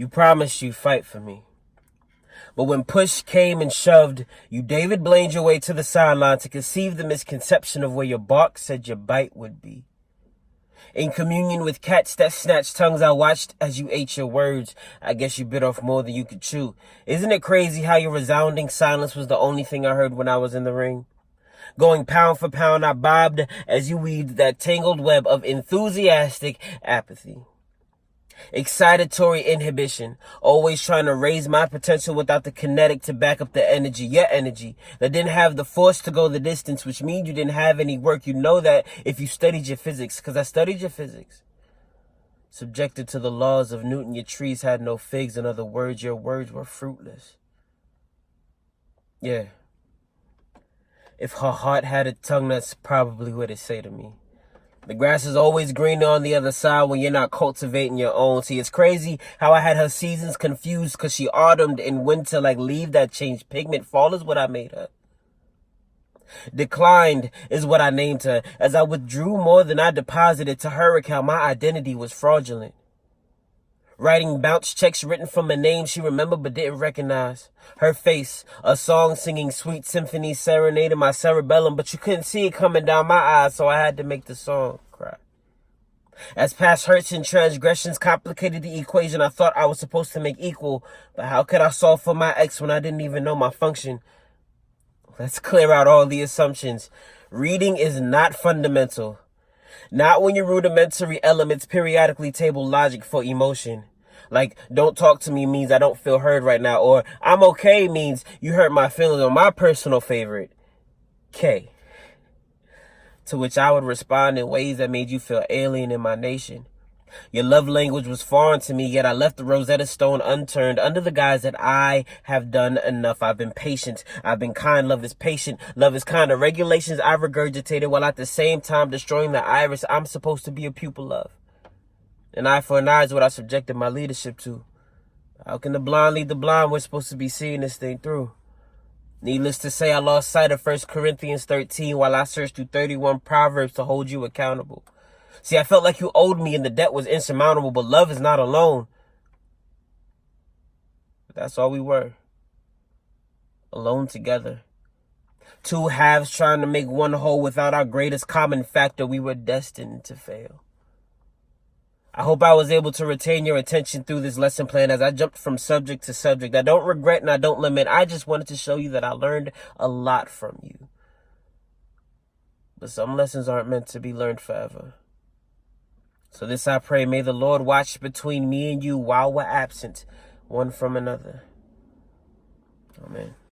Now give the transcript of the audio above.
You promised you'd fight for me. But when push came and shoved, you David Blaine your way to the sideline to conceive the misconception of where your bark said your bite would be. In communion with cats that snatched tongues, I watched as you ate your words. I guess you bit off more than you could chew. Isn't it crazy how your resounding silence was the only thing I heard when I was in the ring? Going pound for pound, I bobbed as you weaved that tangled web of enthusiastic apathy. Excitatory inhibition, always trying to raise my potential without the kinetic to back up the energy, your energy, that didn't have the force to go the distance, which means you didn't have any work. You know that if you studied your physics, because I studied your physics. Subjected to the laws of Newton, your trees had no figs. In other words, your words were fruitless. Yeah. If her heart had a tongue, that's probably what it'd say to me. The grass is always greener on the other side when you're not cultivating your own. See, it's crazy how I had her seasons confused because she autumned in winter like leaf that changed pigment. Fall is what I made her. Declined is what I named her. As I withdrew more than I deposited to her account, my identity was fraudulent. Writing bounce checks written from a name she remembered but didn't recognize. Her face, a song singing sweet symphony serenading my cerebellum, but you couldn't see it coming down my eyes, so I had to make the song cry. As past hurts and transgressions complicated the equation I thought I was supposed to make equal, but how could I solve for my ex when I didn't even know my function? Let's clear out all the assumptions. Reading is not fundamental. Not when your rudimentary elements periodically table logic for emotion. Like, don't talk to me means I don't feel heard right now, or I'm okay means you hurt my feelings, or my personal favorite, K. To which I would respond in ways that made you feel alien in my nation. Your love language was foreign to me, yet I left the Rosetta Stone unturned under the guise that I have done enough. I've been patient. I've been kind. Love is patient. Love is kind. The regulations I've regurgitated while at the same time destroying the iris I'm supposed to be a pupil of. An eye for an eye is what I subjected my leadership to. How can the blind lead the blind? We're supposed to be seeing this thing through. Needless to say, I lost sight of 1 Corinthians 13 while I searched through 31 Proverbs to hold you accountable. See, I felt like you owed me and the debt was insurmountable, but love is not alone. But that's all we were. Alone together. Two halves trying to make one whole without our greatest common factor. We were destined to fail. I hope I was able to retain your attention through this lesson plan as I jumped from subject to subject. I don't regret and I don't lament. I just wanted to show you that I learned a lot from you. But some lessons aren't meant to be learned forever. So this I pray, may the Lord watch between me and you while we're absent, one from another. Amen.